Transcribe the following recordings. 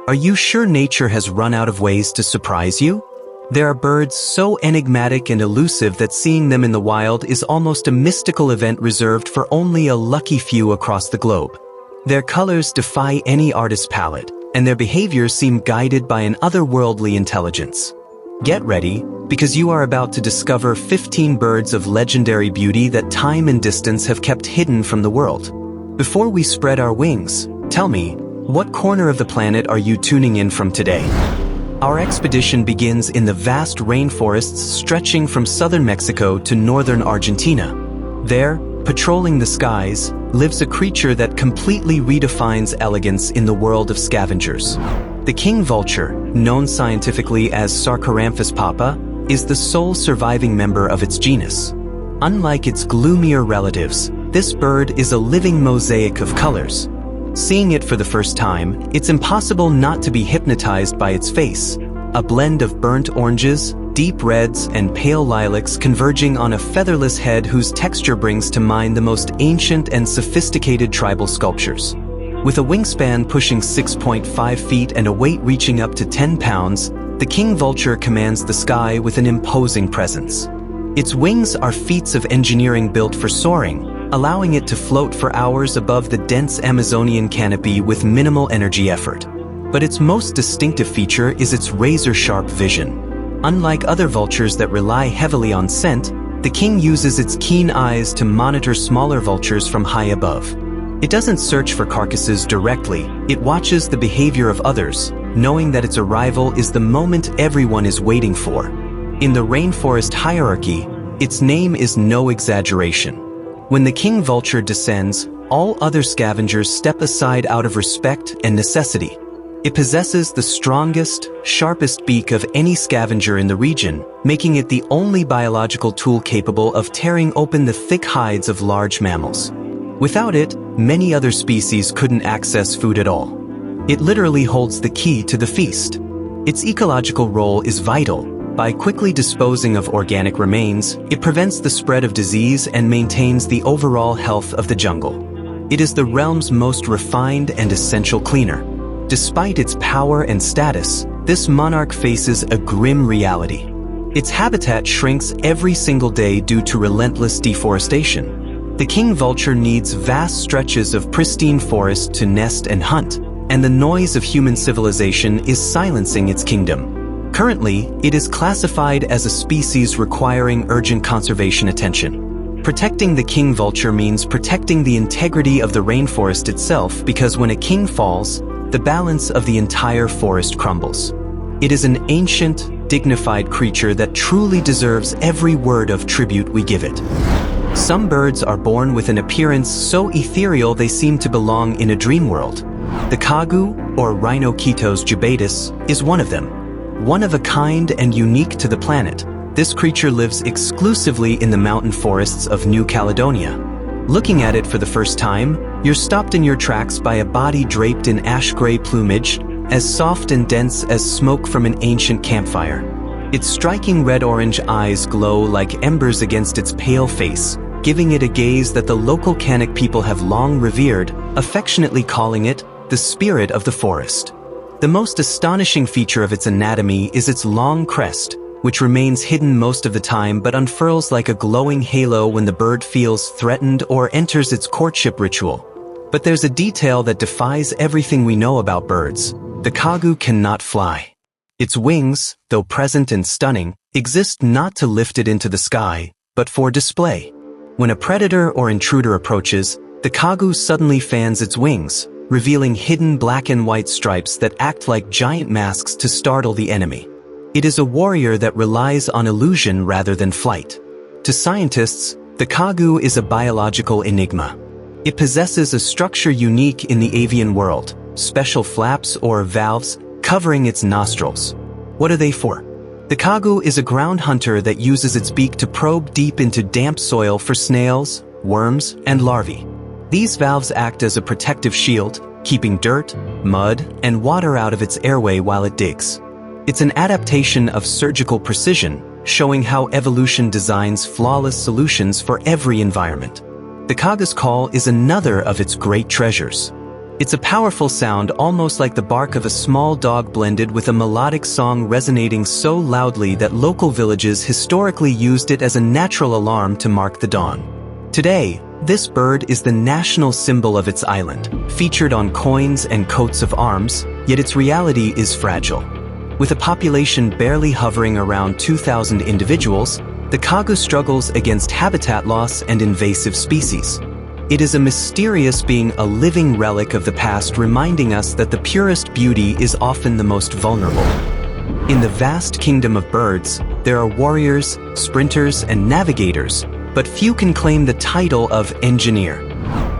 Are you sure nature has run out of ways to surprise you? There are birds so enigmatic and elusive that seeing them in the wild is almost a mystical event reserved for only a lucky few across the globe. Their colors defy any artist's palette, and their behaviors seem guided by an otherworldly intelligence. Get ready, because you are about to discover 15 birds of legendary beauty that time and distance have kept hidden from the world. Before we spread our wings, tell me, what corner of the planet are you tuning in from today? Our expedition begins in the vast rainforests stretching from southern Mexico to northern Argentina. There, patrolling the skies, lives a creature that completely redefines elegance in the world of scavengers. The king vulture, known scientifically as Sarcoramphus papa, is the sole surviving member of its genus. Unlike its gloomier relatives, this bird is a living mosaic of colors. Seeing it for the first time, it's impossible not to be hypnotized by its face, a blend of burnt oranges, deep reds, and pale lilacs converging on a featherless head whose texture brings to mind the most ancient and sophisticated tribal sculptures. With a wingspan pushing 6.5 feet and a weight reaching up to 10 pounds, the king vulture commands the sky with an imposing presence. Its wings are feats of engineering built for soaring, allowing it to float for hours above the dense Amazonian canopy with minimal energy effort. But its most distinctive feature is its razor-sharp vision. Unlike other vultures that rely heavily on scent, the king uses its keen eyes to monitor smaller vultures from high above. It doesn't search for carcasses directly, it watches the behavior of others, knowing that its arrival is the moment everyone is waiting for. In the rainforest hierarchy, its name is no exaggeration. When the king vulture descends, all other scavengers step aside out of respect and necessity. It possesses the strongest, sharpest beak of any scavenger in the region, making it the only biological tool capable of tearing open the thick hides of large mammals. Without it, many other species couldn't access food at all. It literally holds the key to the feast. Its ecological role is vital. By quickly disposing of organic remains, it prevents the spread of disease and maintains the overall health of the jungle. It is the realm's most refined and essential cleaner. Despite its power and status, this monarch faces a grim reality. Its habitat shrinks every single day due to relentless deforestation. The king vulture needs vast stretches of pristine forest to nest and hunt, and the noise of human civilization is silencing its kingdom. Currently, it is classified as a species requiring urgent conservation attention. Protecting the king vulture means protecting the integrity of the rainforest itself, because when a king falls, the balance of the entire forest crumbles. It is an ancient, dignified creature that truly deserves every word of tribute we give it. Some birds are born with an appearance so ethereal they seem to belong in a dream world. The kagu, or Rhinochetos jubatus, is one of them. One of a kind and unique to the planet, this creature lives exclusively in the mountain forests of New Caledonia. Looking at it for the first time, you're stopped in your tracks by a body draped in ash-gray plumage, as soft and dense as smoke from an ancient campfire. Its striking red-orange eyes glow like embers against its pale face, giving it a gaze that the local Kanak people have long revered, affectionately calling it the spirit of the forest. The most astonishing feature of its anatomy is its long crest, which remains hidden most of the time but unfurls like a glowing halo when the bird feels threatened or enters its courtship ritual. But there's a detail that defies everything we know about birds. The kagu cannot fly. Its wings, though present and stunning, exist not to lift it into the sky, but for display. When a predator or intruder approaches, the kagu suddenly fans its wings, revealing hidden black and white stripes that act like giant masks to startle the enemy. It is a warrior that relies on illusion rather than flight. To scientists, the kagu is a biological enigma. It possesses a structure unique in the avian world, special flaps or valves covering its nostrils. What are they for? The kagu is a ground hunter that uses its beak to probe deep into damp soil for snails, worms, and larvae. These valves act as a protective shield, keeping dirt, mud, and water out of its airway while it digs. It's an adaptation of surgical precision, showing how evolution designs flawless solutions for every environment. The kagu's call is another of its great treasures. It's a powerful sound, almost like the bark of a small dog blended with a melodic song resonating so loudly that local villages historically used it as a natural alarm to mark the dawn. Today, this bird is the national symbol of its island, featured on coins and coats of arms, yet its reality is fragile. With a population barely hovering around 2,000 individuals, the kagu struggles against habitat loss and invasive species. It is a mysterious being, a living relic of the past, reminding us that the purest beauty is often the most vulnerable. In the vast kingdom of birds, there are warriors, sprinters, and navigators, but few can claim the title of engineer.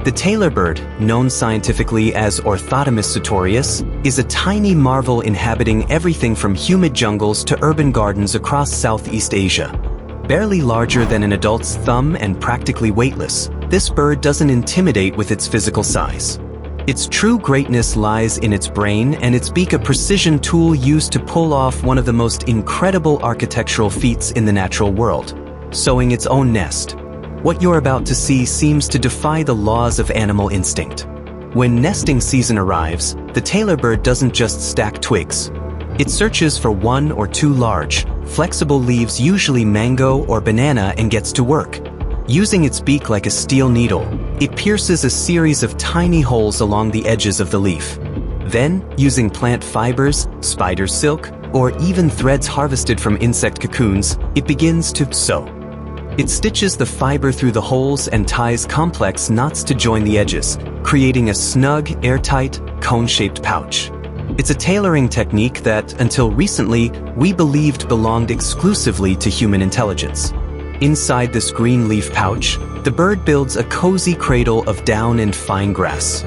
The tailor bird, known scientifically as Orthodamus sartorius, is a tiny marvel inhabiting everything from humid jungles to urban gardens across Southeast Asia. Barely larger than an adult's thumb and practically weightless, this bird doesn't intimidate with its physical size. Its true greatness lies in its brain and its beak, a precision tool used to pull off one of the most incredible architectural feats in the natural world: sewing its own nest. What you're about to see seems to defy the laws of animal instinct. When nesting season arrives, the tailor bird doesn't just stack twigs. It searches for one or two large, flexible leaves, usually mango or banana, and gets to work. Using its beak like a steel needle, it pierces a series of tiny holes along the edges of the leaf. Then, using plant fibers, spider silk, or even threads harvested from insect cocoons, it begins to sew. It stitches the fiber through the holes and ties complex knots to join the edges, creating a snug, airtight, cone-shaped pouch. It's a tailoring technique that, until recently, we believed belonged exclusively to human intelligence. Inside this green leaf pouch, the bird builds a cozy cradle of down and fine grass.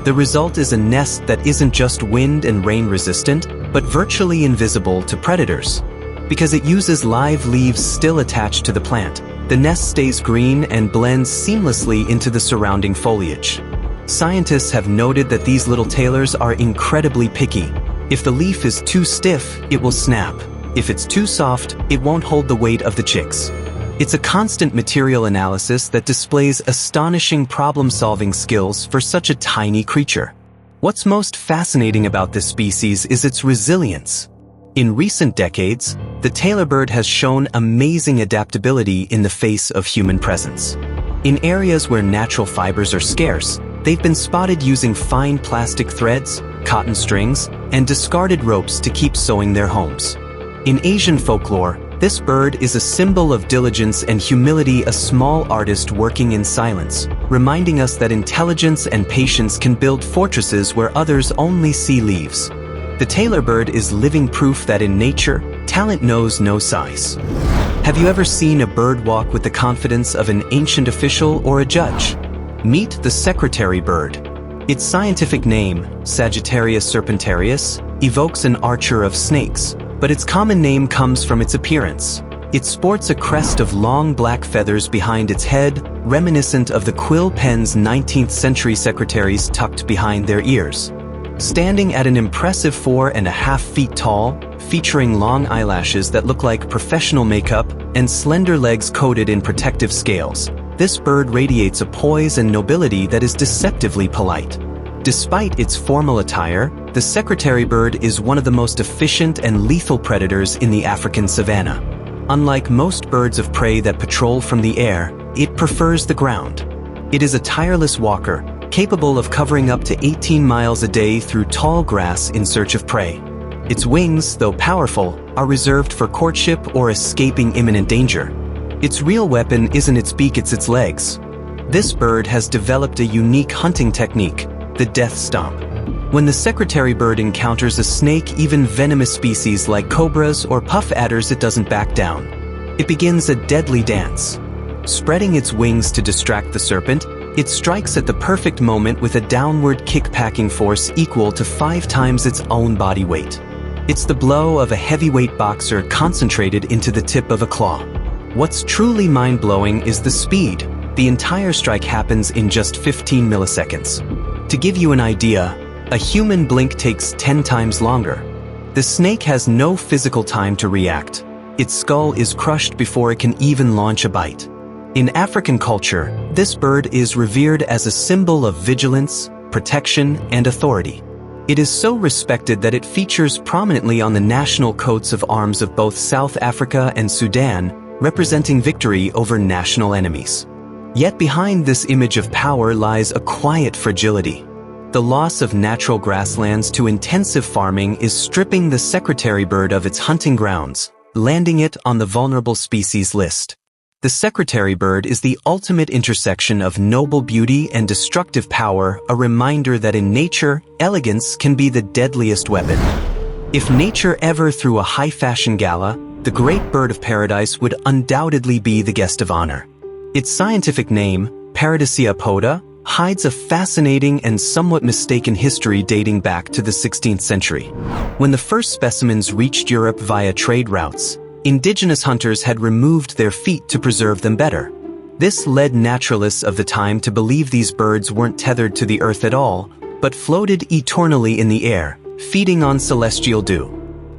The result is a nest that isn't just wind and rain resistant, but virtually invisible to predators. Because it uses live leaves still attached to the plant, the nest stays green and blends seamlessly into the surrounding foliage. Scientists have noted that these little tailors are incredibly picky. If the leaf is too stiff, it will snap. If it's too soft, it won't hold the weight of the chicks. It's a constant material analysis that displays astonishing problem-solving skills for such a tiny creature. What's most fascinating about this species is its resilience. In recent decades, the tailor bird has shown amazing adaptability in the face of human presence. In areas where natural fibers are scarce, they've been spotted using fine plastic threads, cotton strings, and discarded ropes to keep sewing their homes. In Asian folklore, this bird is a symbol of diligence and humility, a small artist working in silence, reminding us that intelligence and patience can build fortresses where others only see leaves. The tailor bird is living proof that in nature, talent knows no size. Have you ever seen a bird walk with the confidence of an ancient official or a judge? Meet the secretary bird. Its scientific name, Sagittarius serpentarius, evokes an archer of snakes, but its common name comes from its appearance. It sports a crest of long black feathers behind its head, reminiscent of the quill pen's 19th century secretaries tucked behind their ears. Standing at an impressive 4.5 feet tall, featuring long eyelashes that look like professional makeup and slender legs coated in protective scales, this bird radiates a poise and nobility that is deceptively polite. Despite its formal attire, the secretary bird is one of the most efficient and lethal predators in the African savanna. Unlike most birds of prey that patrol from the air, it prefers the ground. It is a tireless walker, capable of covering up to 18 miles a day through tall grass in search of prey. Its wings, though powerful, are reserved for courtship or escaping imminent danger. Its real weapon isn't its beak, it's its legs. This bird has developed a unique hunting technique, the death stomp. When the secretary bird encounters a snake, even venomous species like cobras or puff adders, it doesn't back down. It begins a deadly dance. Spreading its wings to distract the serpent, it strikes at the perfect moment with a downward kick-packing force equal to 5 times its own body weight. It's the blow of a heavyweight boxer concentrated into the tip of a claw. What's truly mind-blowing is the speed. The entire strike happens in just 15 milliseconds. To give you an idea, a human blink takes 10 times longer. The snake has no physical time to react. Its skull is crushed before it can even launch a bite. In African culture, this bird is revered as a symbol of vigilance, protection and authority. It is so respected that it features prominently on the national coats of arms of both South Africa and Sudan, representing victory over national enemies. Yet behind this image of power lies a quiet fragility. The loss of natural grasslands to intensive farming is stripping the secretary bird of its hunting grounds, landing it on the vulnerable species list. The secretary bird is the ultimate intersection of noble beauty and destructive power, a reminder that in nature, elegance can be the deadliest weapon. If nature ever threw a high-fashion gala, the great bird of paradise would undoubtedly be the guest of honor. Its scientific name, Paradisea poda, hides a fascinating and somewhat mistaken history dating back to the 16th century. When the first specimens reached Europe via trade routes, indigenous hunters had removed their feet to preserve them better. This led naturalists of the time to believe these birds weren't tethered to the earth at all, but floated eternally in the air, feeding on celestial dew.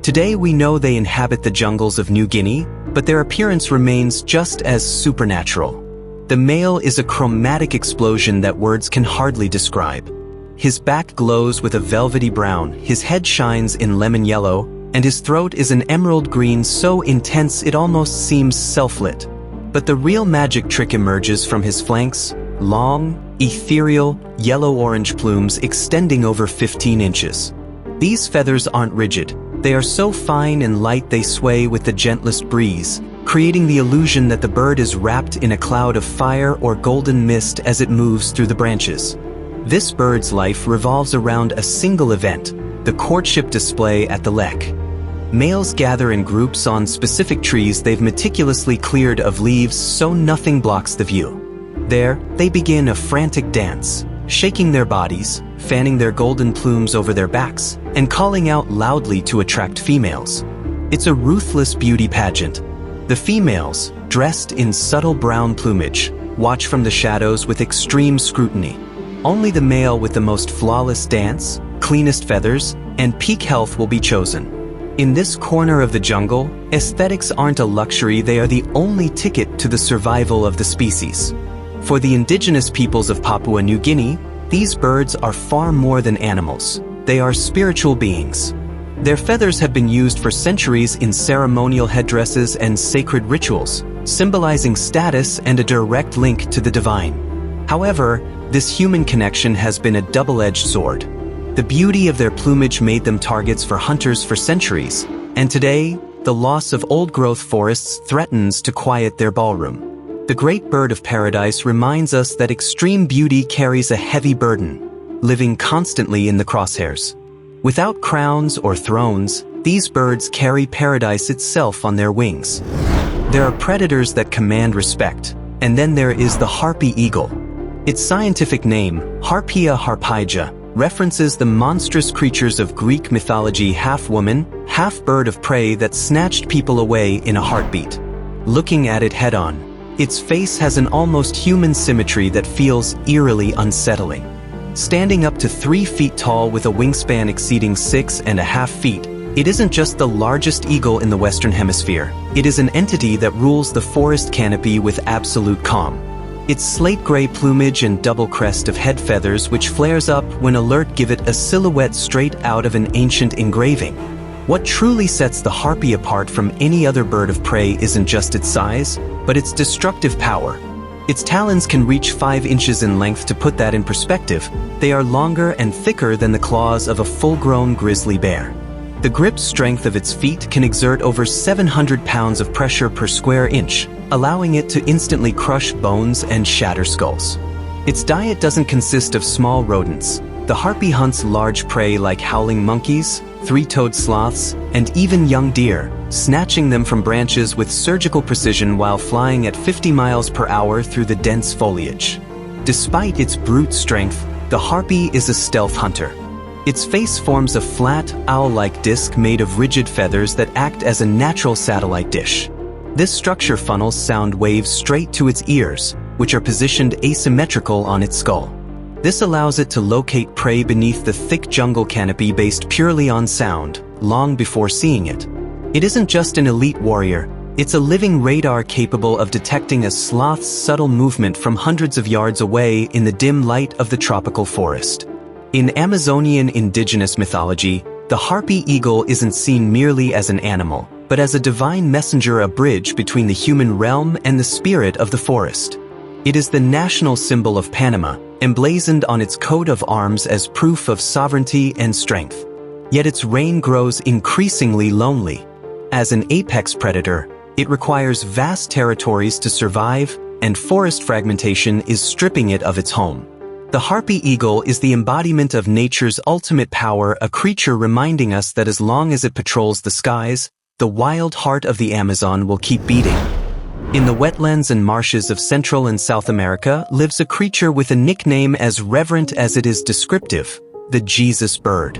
Today we know they inhabit the jungles of New Guinea, but their appearance remains just as supernatural. The male is a chromatic explosion that words can hardly describe. His back glows with a velvety brown, his head shines in lemon yellow, and his throat is an emerald green so intense it almost seems self-lit. But the real magic trick emerges from his flanks, long, ethereal, yellow-orange plumes extending over 15 inches. These feathers aren't rigid. They are so fine and light they sway with the gentlest breeze, creating the illusion that the bird is wrapped in a cloud of fire or golden mist as it moves through the branches. This bird's life revolves around a single event, the courtship display at the lek. Males gather in groups on specific trees they've meticulously cleared of leaves so nothing blocks the view. There, they begin a frantic dance, shaking their bodies, fanning their golden plumes over their backs, and calling out loudly to attract females. It's a ruthless beauty pageant. The females, dressed in subtle brown plumage, watch from the shadows with extreme scrutiny. Only the male with the most flawless dance, cleanest feathers, and peak health will be chosen. In this corner of the jungle, aesthetics aren't a luxury, they are the only ticket to the survival of the species. For the indigenous peoples of Papua New Guinea, these birds are far more than animals. They are spiritual beings. Their feathers have been used for centuries in ceremonial headdresses and sacred rituals, symbolizing status and a direct link to the divine. However, this human connection has been a double-edged sword. The beauty of their plumage made them targets for hunters for centuries, and today, the loss of old-growth forests threatens to quiet their ballroom. The great bird of paradise reminds us that extreme beauty carries a heavy burden, living constantly in the crosshairs. Without crowns or thrones, these birds carry paradise itself on their wings. There are predators that command respect, and then there is the harpy eagle. Its scientific name, Harpia harpygia, references the monstrous creatures of Greek mythology, half-woman, half-bird of prey that snatched people away in a heartbeat. Looking at it head-on, its face has an almost human symmetry that feels eerily unsettling. Standing up to 3 feet tall with a wingspan exceeding 6.5 feet, it isn't just the largest eagle in the Western Hemisphere. It is an entity that rules the forest canopy with absolute calm. Its slate-gray plumage and double crest of head feathers which flares up when alert give it a silhouette straight out of an ancient engraving. What truly sets the harpy apart from any other bird of prey isn't just its size, but its destructive power. Its talons can reach 5 inches in length. To put that in perspective, they are longer and thicker than the claws of a full-grown grizzly bear. The grip strength of its feet can exert over 700 pounds of pressure per square inch, allowing it to instantly crush bones and shatter skulls. Its diet doesn't consist of small rodents. The harpy hunts large prey like howling monkeys, three-toed sloths, and even young deer, snatching them from branches with surgical precision while flying at 50 miles per hour through the dense foliage. Despite its brute strength, the harpy is a stealth hunter. Its face forms a flat, owl-like disc made of rigid feathers that act as a natural satellite dish. This structure funnels sound waves straight to its ears, which are positioned asymmetrical on its skull. This allows it to locate prey beneath the thick jungle canopy based purely on sound, long before seeing it. It isn't just an elite warrior, it's a living radar capable of detecting a sloth's subtle movement from hundreds of yards away in the dim light of the tropical forest. In Amazonian indigenous mythology, the harpy eagle isn't seen merely as an animal, but as a divine messenger, a bridge between the human realm and the spirit of the forest. It is the national symbol of Panama, emblazoned on its coat of arms as proof of sovereignty and strength. Yet its reign grows increasingly lonely. As an apex predator, it requires vast territories to survive, and forest fragmentation is stripping it of its home. The harpy eagle is the embodiment of nature's ultimate power, a creature reminding us that as long as it patrols the skies, the wild heart of the Amazon will keep beating. In the wetlands and marshes of Central and South America lives a creature with a nickname as reverent as it is descriptive, the Jesus bird.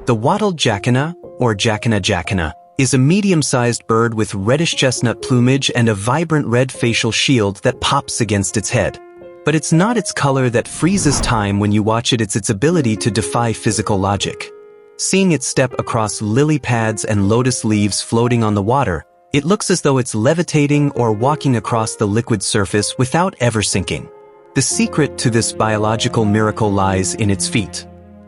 The wattled jacana, or jacana jacana, is a medium-sized bird with reddish chestnut plumage and a vibrant red facial shield that pops against its head. But it's not its color that freezes time when you watch it, it's its ability to defy physical logic. Seeing it step across lily pads and lotus leaves floating on the water, it looks as though it's levitating or walking across the liquid surface without ever sinking. The secret to this biological miracle lies in its feet.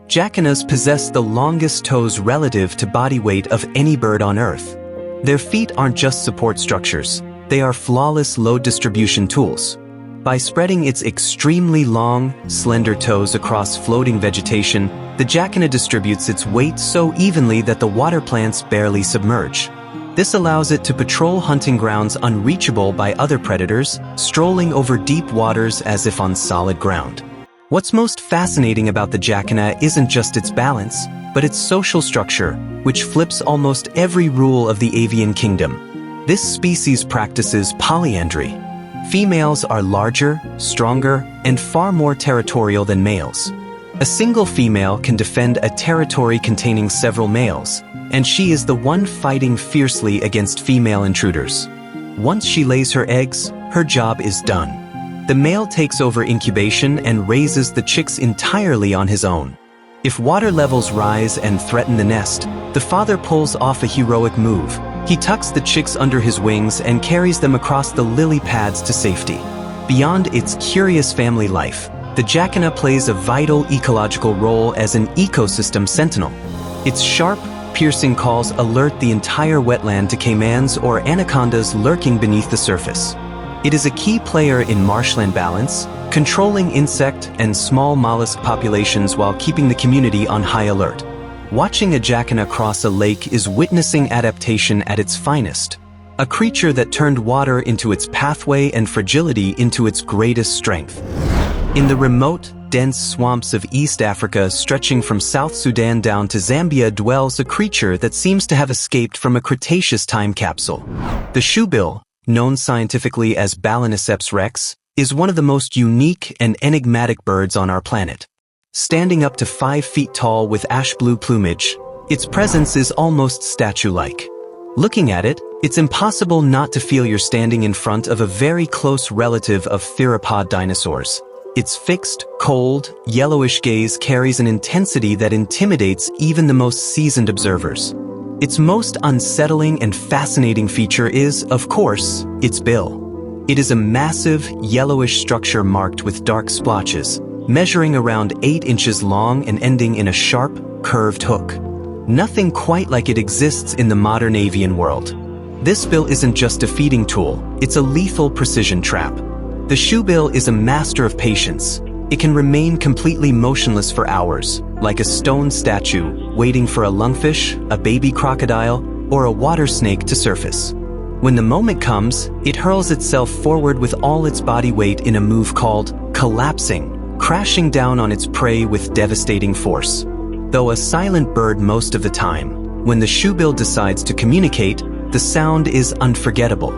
Jacanas possess the longest toes relative to body weight of any bird on Earth. Their feet aren't just support structures, they are flawless load distribution tools. By spreading its extremely long, slender toes across floating vegetation, the jacana distributes its weight so evenly that the water plants barely submerge. This allows it to patrol hunting grounds unreachable by other predators, strolling over deep waters as if on solid ground. What's most fascinating about the jacana isn't just its balance, but its social structure, which flips almost every rule of the avian kingdom. This species practices polyandry. Females are larger, stronger, and far more territorial than males. A single female can defend a territory containing several males, and she is the one fighting fiercely against female intruders. Once she lays her eggs, her job is done. The male takes over incubation and raises the chicks entirely on his own. If water levels rise and threaten the nest, the father pulls off a heroic move. He tucks the chicks under his wings and carries them across the lily pads to safety. Beyond its curious family life, the jacana plays a vital ecological role as an ecosystem sentinel. Its sharp, piercing calls alert the entire wetland to caimans or anacondas lurking beneath the surface. It is a key player in marshland balance, controlling insect and small mollusk populations while keeping the community on high alert. Watching a jacana cross a lake is witnessing adaptation at its finest, a creature that turned water into its pathway and fragility into its greatest strength. In the remote, dense swamps of East Africa stretching from South Sudan down to Zambia dwells a creature that seems to have escaped from a Cretaceous time capsule. The shoebill, known scientifically as Balaniceps rex, is one of the most unique and enigmatic birds on our planet. Standing up to 5 feet tall with ash-blue plumage, its presence is almost statue-like. Looking at it, it's impossible not to feel you're standing in front of a very close relative of theropod dinosaurs. Its fixed, cold, yellowish gaze carries an intensity that intimidates even the most seasoned observers. Its most unsettling and fascinating feature is, of course, its bill. It is a massive, yellowish structure marked with dark splotches, measuring around 8 inches long and ending in a sharp, curved hook. Nothing quite like it exists in the modern avian world. This bill isn't just a feeding tool, it's a lethal precision trap. The shoebill is a master of patience. It can remain completely motionless for hours, like a stone statue, waiting for a lungfish, a baby crocodile, or a water snake to surface. When the moment comes, it hurls itself forward with all its body weight in a move called collapsing, crashing down on its prey with devastating force. Though a silent bird most of the time, when the shoebill decides to communicate, the sound is unforgettable.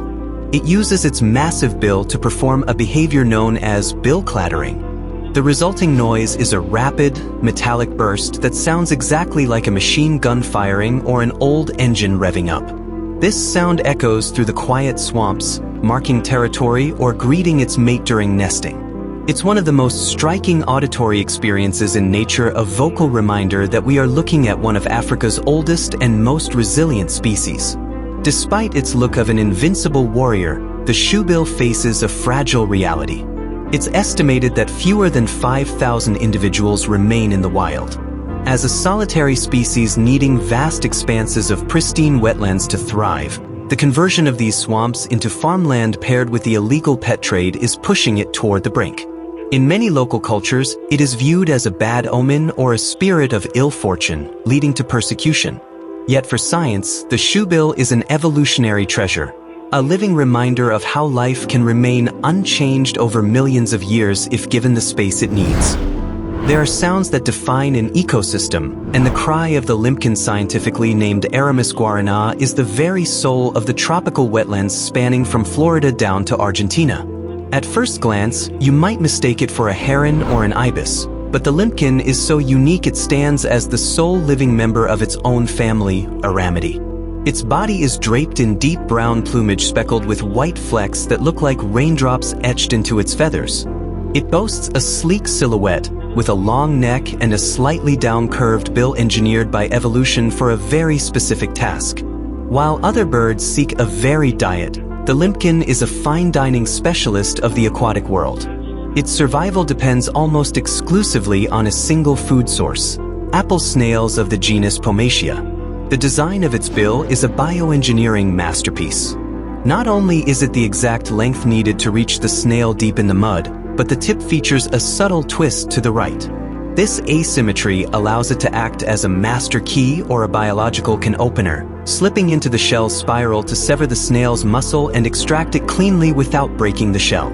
It uses its massive bill to perform a behavior known as bill clattering. The resulting noise is a rapid, metallic burst that sounds exactly like a machine gun firing or an old engine revving up. This sound echoes through the quiet swamps, marking territory or greeting its mate during nesting. It's one of the most striking auditory experiences in nature, a vocal reminder that we are looking at one of Africa's oldest and most resilient species. Despite its look of an invincible warrior, the shoebill faces a fragile reality. It's estimated that fewer than 5,000 individuals remain in the wild. As a solitary species needing vast expanses of pristine wetlands to thrive, the conversion of these swamps into farmland paired with the illegal pet trade is pushing it toward the brink. In many local cultures, it is viewed as a bad omen or a spirit of ill fortune, leading to persecution. Yet for science, the shoebill is an evolutionary treasure, a living reminder of how life can remain unchanged over millions of years if given the space it needs. There are sounds that define an ecosystem, and the cry of the limpkin, scientifically named Aramis guarana, is the very soul of the tropical wetlands spanning from Florida down to Argentina. At first glance, you might mistake it for a heron or an ibis, but the limpkin is so unique it stands as the sole living member of its own family, Aramidae. Its body is draped in deep brown plumage speckled with white flecks that look like raindrops etched into its feathers. It boasts a sleek silhouette, with a long neck and a slightly down-curved bill engineered by evolution for a very specific task. While other birds seek a varied diet, the limpkin is a fine dining specialist of the aquatic world. Its survival depends almost exclusively on a single food source: apple snails of the genus Pomatia. The design of its bill is a bioengineering masterpiece. Not only is it the exact length needed to reach the snail deep in the mud, but the tip features a subtle twist to the right. This asymmetry allows it to act as a master key or a biological can opener, slipping into the shell's spiral to sever the snail's muscle and extract it cleanly without breaking the shell.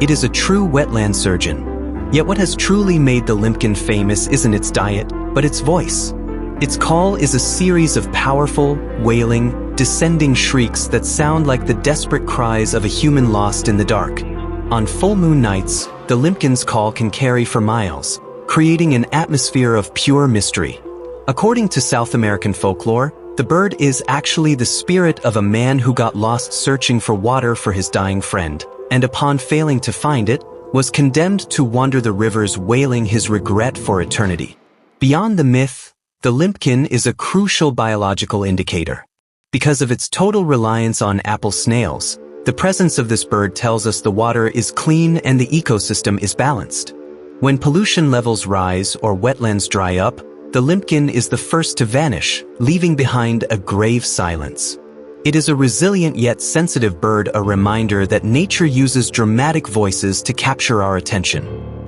It is a true wetland surgeon. Yet what has truly made the limpkin famous isn't its diet, but its voice. Its call is a series of powerful, wailing, descending shrieks that sound like the desperate cries of a human lost in the dark. On full moon nights, the limpkin's call can carry for miles, creating an atmosphere of pure mystery. According to South American folklore, the bird is actually the spirit of a man who got lost searching for water for his dying friend, and upon failing to find it, was condemned to wander the rivers wailing his regret for eternity. Beyond the myth, the limpkin is a crucial biological indicator. Because of its total reliance on apple snails, the presence of this bird tells us the water is clean and the ecosystem is balanced. When pollution levels rise or wetlands dry up, the limpkin is the first to vanish, leaving behind a grave silence. It is a resilient yet sensitive bird, a reminder that nature uses dramatic voices to capture our attention.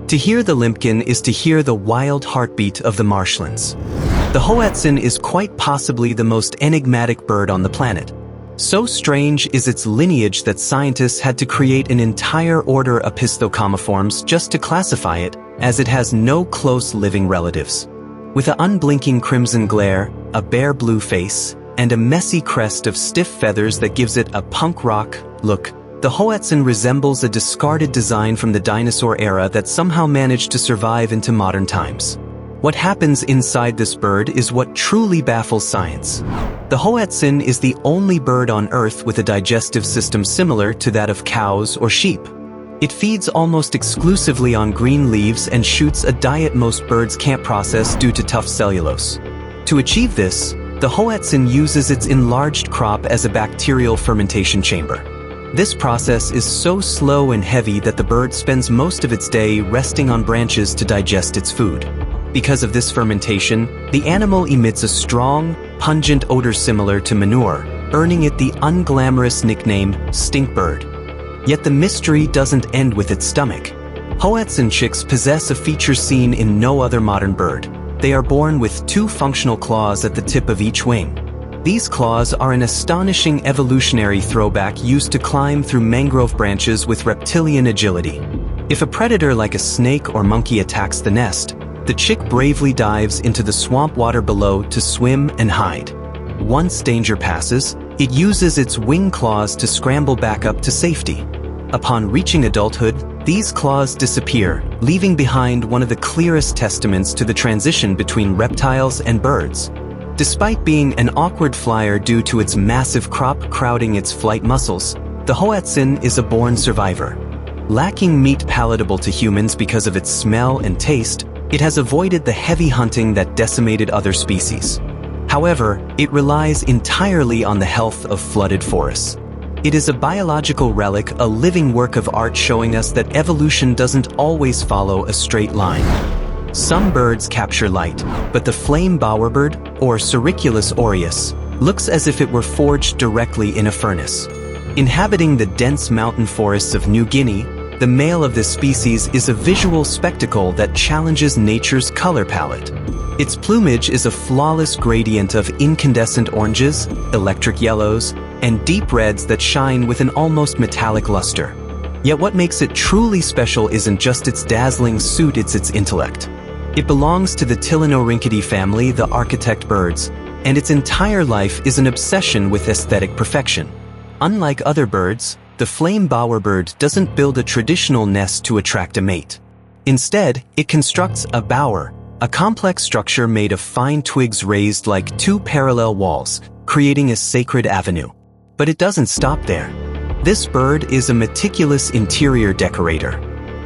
To hear the limpkin is to hear the wild heartbeat of the marshlands. The hoatzin is quite possibly the most enigmatic bird on the planet. So strange is its lineage that scientists had to create an entire order of Opisthocomiformes just to classify it, as it has no close living relatives. With an unblinking crimson glare, a bare blue face, and a messy crest of stiff feathers that gives it a punk rock look, the hoatzin resembles a discarded design from the dinosaur era that somehow managed to survive into modern times. What happens inside this bird is what truly baffles science. The hoatzin is the only bird on Earth with a digestive system similar to that of cows or sheep. It feeds almost exclusively on green leaves and shoots a diet most birds can't process due to tough cellulose. To achieve this, the hoatzin uses its enlarged crop as a bacterial fermentation chamber. This process is so slow and heavy that the bird spends most of its day resting on branches to digest its food. Because of this fermentation, the animal emits a strong, pungent odor similar to manure, earning it the unglamorous nickname stinkbird. Yet the mystery doesn't end with its stomach. Hoatzin chicks possess a feature seen in no other modern bird. They are born with 2 functional claws at the tip of each wing. These claws are an astonishing evolutionary throwback used to climb through mangrove branches with reptilian agility. If a predator like a snake or monkey attacks the nest, the chick bravely dives into the swamp water below to swim and hide. Once danger passes, it uses its wing claws to scramble back up to safety. Upon reaching adulthood, these claws disappear, leaving behind one of the clearest testaments to the transition between reptiles and birds. Despite being an awkward flyer due to its massive crop crowding its flight muscles, the hoatzin is a born survivor. Lacking meat palatable to humans because of its smell and taste, it has avoided the heavy hunting that decimated other species. However, it relies entirely on the health of flooded forests. It is a biological relic, a living work of art showing us that evolution doesn't always follow a straight line. Some birds capture light, but the flame bowerbird, or Suriculus aureus, looks as if it were forged directly in a furnace. Inhabiting the dense mountain forests of New Guinea, the male of this species is a visual spectacle that challenges nature's color palette. Its plumage is a flawless gradient of incandescent oranges, electric yellows, and deep reds that shine with an almost metallic luster. Yet what makes it truly special isn't just its dazzling suit, it's its intellect. It belongs to the Tilinorhynchidae family, the architect birds, and its entire life is an obsession with aesthetic perfection. Unlike other birds, the flame bowerbird doesn't build a traditional nest to attract a mate. Instead, it constructs a bower, a complex structure made of fine twigs raised like two parallel walls, creating a sacred avenue. But it doesn't stop there. This bird is a meticulous interior decorator.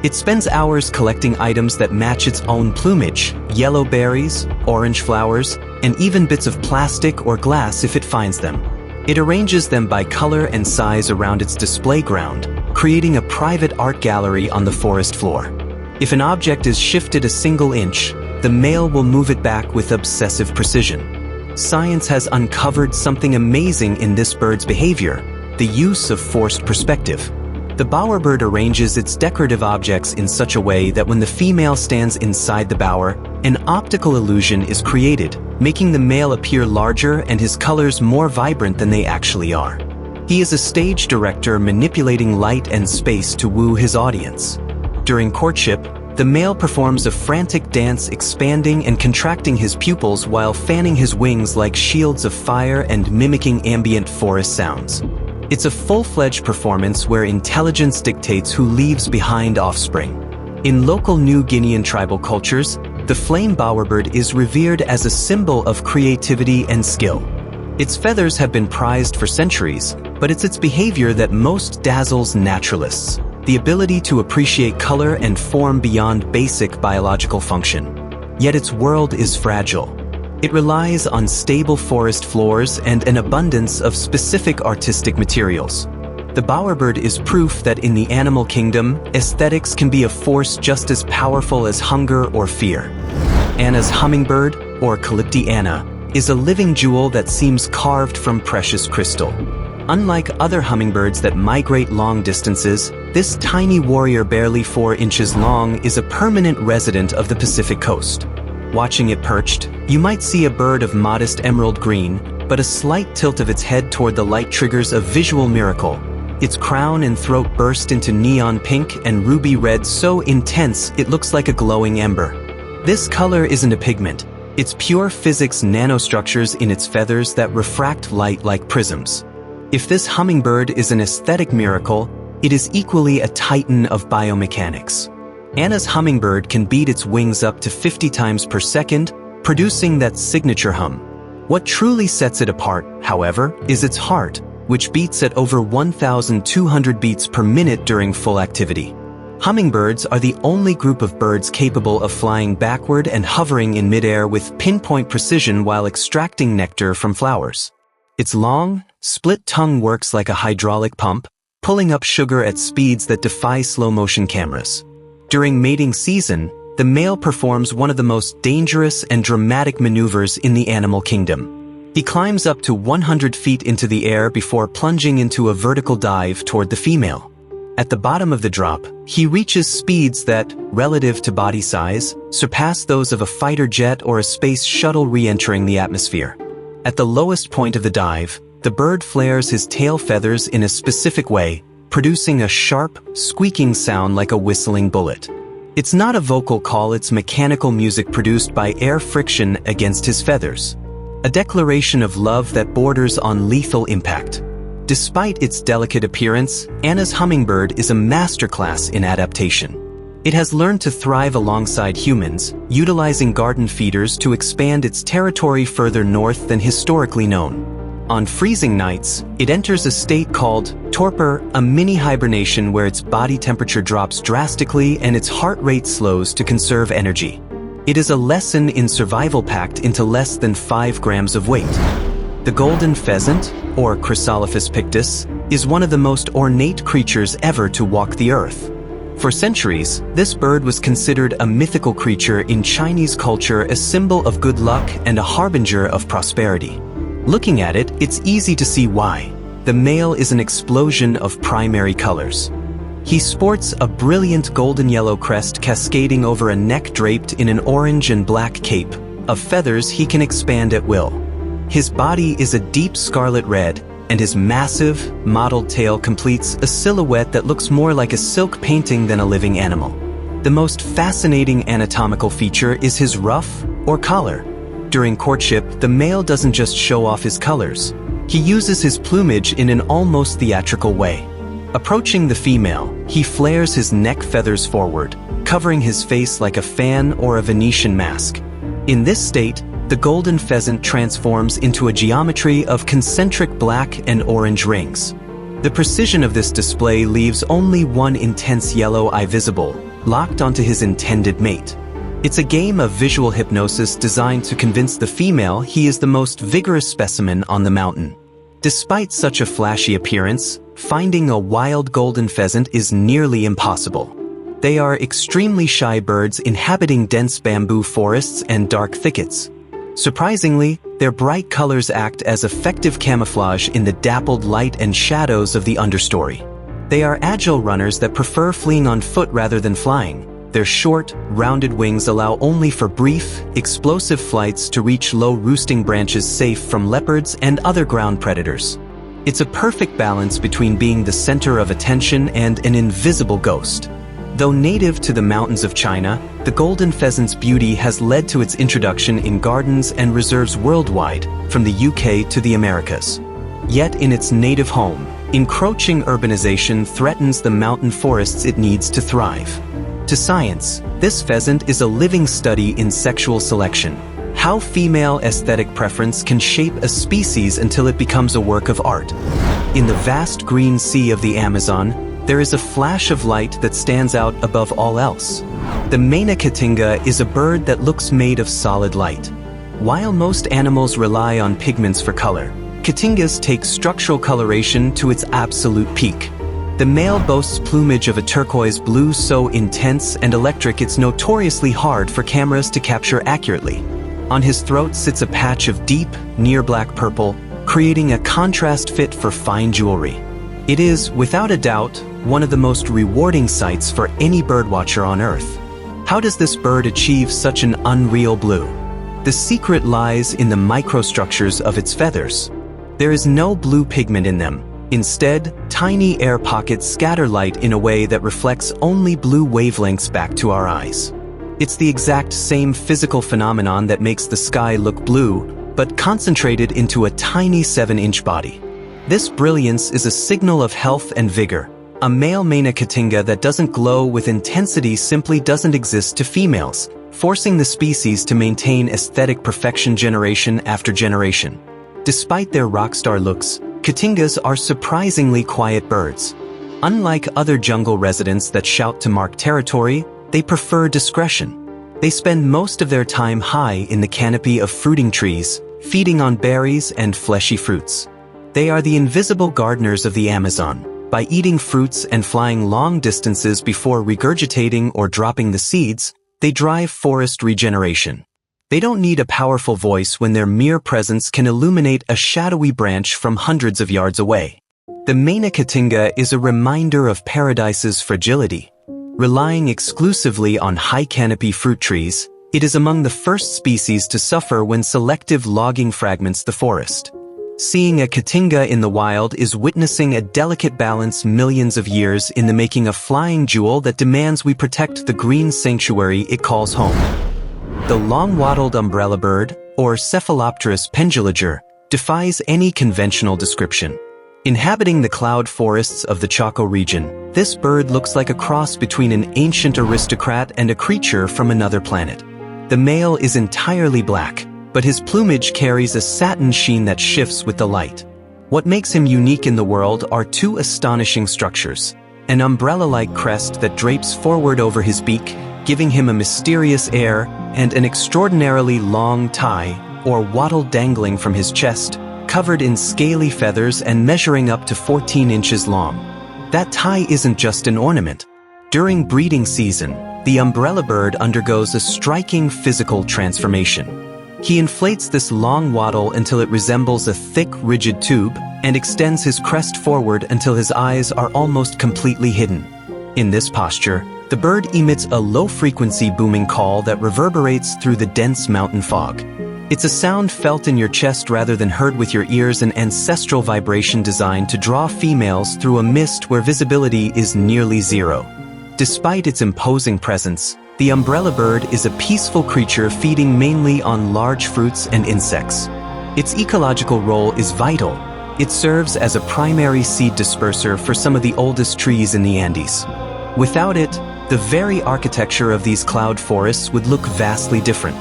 It spends hours collecting items that match its own plumage, yellow berries, orange flowers, and even bits of plastic or glass if it finds them. It arranges them by color and size around its display ground, creating a private art gallery on the forest floor. If an object is shifted a single inch, the male will move it back with obsessive precision. Science has uncovered something amazing in this bird's behavior: the use of forced perspective. The bowerbird arranges its decorative objects in such a way that when the female stands inside the bower, an optical illusion is created, making the male appear larger and his colors more vibrant than they actually are. He is a stage director manipulating light and space to woo his audience. During courtship, the male performs a frantic dance, expanding and contracting his pupils while fanning his wings like shields of fire and mimicking ambient forest sounds. It's a full-fledged performance where intelligence dictates who leaves behind offspring. In local New Guinean tribal cultures, the flame bowerbird is revered as a symbol of creativity and skill. Its feathers have been prized for centuries, but it's its behavior that most dazzles naturalists: the ability to appreciate color and form beyond basic biological function. Yet its world is fragile. It relies on stable forest floors and an abundance of specific artistic materials. The bowerbird is proof that in the animal kingdom, aesthetics can be a force just as powerful as hunger or fear. Anna's hummingbird, or Calypti Anna, is a living jewel that seems carved from precious crystal. Unlike other hummingbirds that migrate long distances, this tiny warrior, barely 4 inches long, is a permanent resident of the Pacific coast. Watching it perched, you might see a bird of modest emerald green, but a slight tilt of its head toward the light triggers a visual miracle. Its crown and throat burst into neon pink and ruby red so intense it looks like a glowing ember. This color isn't a pigment. It's pure physics, nanostructures in its feathers that refract light like prisms. If this hummingbird is an aesthetic miracle, it is equally a titan of biomechanics. Anna's hummingbird can beat its wings up to 50 times per second, producing that signature hum. What truly sets it apart, however, is its heart, which beats at over 1,200 beats per minute during full activity. Hummingbirds are the only group of birds capable of flying backward and hovering in midair with pinpoint precision while extracting nectar from flowers. Its long, split tongue works like a hydraulic pump, pulling up sugar at speeds that defy slow-motion cameras. During mating season, the male performs one of the most dangerous and dramatic maneuvers in the animal kingdom. He climbs up to 100 feet into the air before plunging into a vertical dive toward the female. At the bottom of the drop, he reaches speeds that, relative to body size, surpass those of a fighter jet or a space shuttle re-entering the atmosphere. At the lowest point of the dive, the bird flares his tail feathers in a specific way, producing a sharp, squeaking sound like a whistling bullet. It's not a vocal call, it's mechanical music produced by air friction against his feathers. A declaration of love that borders on lethal impact. Despite its delicate appearance, Anna's hummingbird is a masterclass in adaptation. It has learned to thrive alongside humans, utilizing garden feeders to expand its territory further north than historically known. On freezing nights, it enters a state called torpor, a mini hibernation where its body temperature drops drastically and its heart rate slows to conserve energy. It is a lesson in survival packed into less than 5 grams of weight. The golden pheasant, or Chrysolophus pictus, is one of the most ornate creatures ever to walk the earth. For centuries, this bird was considered a mythical creature in Chinese culture, a symbol of good luck and a harbinger of prosperity. Looking at it, it's easy to see why. The male is an explosion of primary colors. He sports a brilliant golden yellow crest cascading over a neck draped in an orange and black cape. Of feathers he can expand at will. His body is a deep scarlet red, and his massive, mottled tail completes a silhouette that looks more like a silk painting than a living animal. The most fascinating anatomical feature is his ruff, or collar. During courtship, the male doesn't just show off his colors. He uses his plumage in an almost theatrical way. Approaching the female, he flares his neck feathers forward, covering his face like a fan or a Venetian mask. In this state, the golden pheasant transforms into a geometry of concentric black and orange rings. The precision of this display leaves only one intense yellow eye visible, locked onto his intended mate. It's a game of visual hypnosis designed to convince the female he is the most vigorous specimen on the mountain. Despite such a flashy appearance, finding a wild golden pheasant is nearly impossible. They are extremely shy birds inhabiting dense bamboo forests and dark thickets. Surprisingly, their bright colors act as effective camouflage in the dappled light and shadows of the understory. They are agile runners that prefer fleeing on foot rather than flying. Their short, rounded wings allow only for brief, explosive flights to reach low roosting branches safe from leopards and other ground predators. It's a perfect balance between being the center of attention and an invisible ghost. Though native to the mountains of China, the golden pheasant's beauty has led to its introduction in gardens and reserves worldwide, from the UK to the Americas. Yet in its native home, encroaching urbanization threatens the mountain forests it needs to thrive. To science, this pheasant is a living study in sexual selection, how female aesthetic preference can shape a species until it becomes a work of art. In the vast green sea of the Amazon, there is a flash of light that stands out above all else. The Maina Catinga is a bird that looks made of solid light. While most animals rely on pigments for color, Catingas take structural coloration to its absolute peak. The male boasts plumage of a turquoise blue so intense and electric it's notoriously hard for cameras to capture accurately. On his throat sits a patch of deep, near-black purple, creating a contrast fit for fine jewelry. It is, without a doubt, one of the most rewarding sights for any birdwatcher on Earth. How does this bird achieve such an unreal blue? The secret lies in the microstructures of its feathers. There is no blue pigment in them. Instead, tiny air pockets scatter light in a way that reflects only blue wavelengths back to our eyes. It's the exact same physical phenomenon that makes the sky look blue, but concentrated into a tiny 7-inch body. This brilliance is a signal of health and vigor. A male Maina Catinga that doesn't glow with intensity simply doesn't exist to females, forcing the species to maintain aesthetic perfection generation after generation. Despite their rockstar looks, Catingas are surprisingly quiet birds. Unlike other jungle residents that shout to mark territory, they prefer discretion. They spend most of their time high in the canopy of fruiting trees, feeding on berries and fleshy fruits. They are the invisible gardeners of the Amazon. By eating fruits and flying long distances before regurgitating or dropping the seeds, they drive forest regeneration. They don't need a powerful voice when their mere presence can illuminate a shadowy branch from hundreds of yards away. The Maina Catinga is a reminder of paradise's fragility. Relying exclusively on high canopy fruit trees, it is among the first species to suffer when selective logging fragments the forest. Seeing a Catinga in the wild is witnessing a delicate balance millions of years in the making a flying jewel that demands we protect the green sanctuary it calls home. The long-wattled umbrella bird, or Cephalopterus pendulager, defies any conventional description. Inhabiting the cloud forests of the Chaco region, this bird looks like a cross between an ancient aristocrat and a creature from another planet. The male is entirely black, but his plumage carries a satin sheen that shifts with the light. What makes him unique in the world are two astonishing structures: an umbrella-like crest that drapes forward over his beak, giving him a mysterious air, and an extraordinarily long tie, or wattle dangling from his chest, covered in scaly feathers and measuring up to 14 inches long. That tie isn't just an ornament. During breeding season, the umbrella bird undergoes a striking physical transformation. He inflates this long wattle until it resembles a thick, rigid tube and extends his crest forward until his eyes are almost completely hidden. In this posture, the bird emits a low-frequency booming call that reverberates through the dense mountain fog. It's a sound felt in your chest rather than heard with your ears, an ancestral vibration designed to draw females through a mist where visibility is nearly zero. Despite its imposing presence, the umbrella bird is a peaceful creature feeding mainly on large fruits and insects. Its ecological role is vital. It serves as a primary seed disperser for some of the oldest trees in the Andes. Without it, the very architecture of these cloud forests would look vastly different.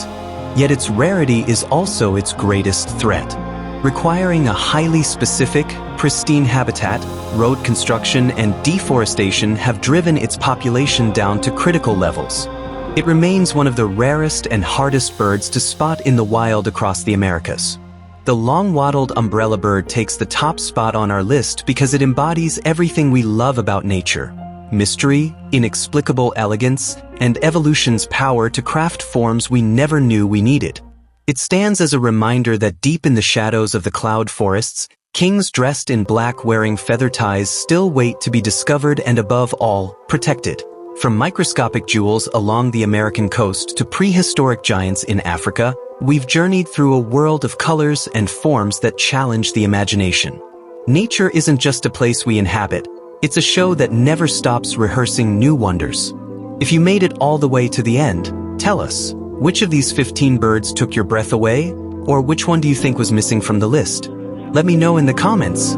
Yet its rarity is also its greatest threat. Requiring a highly specific, pristine habitat, road construction and deforestation have driven its population down to critical levels. It remains one of the rarest and hardest birds to spot in the wild across the Americas. The long-wattled umbrella bird takes the top spot on our list because it embodies everything we love about nature: mystery, inexplicable elegance, and evolution's power to craft forms we never knew we needed. It stands as a reminder that deep in the shadows of the cloud forests, kings dressed in black wearing feather ties still wait to be discovered and, above all, protected. From microscopic jewels along the American coast to prehistoric giants in Africa, we've journeyed through a world of colors and forms that challenge the imagination. Nature isn't just a place we inhabit, it's a show that never stops rehearsing new wonders. If you made it all the way to the end, tell us, which of these 15 birds took your breath away? Or which one do you think was missing from the list? Let me know in the comments.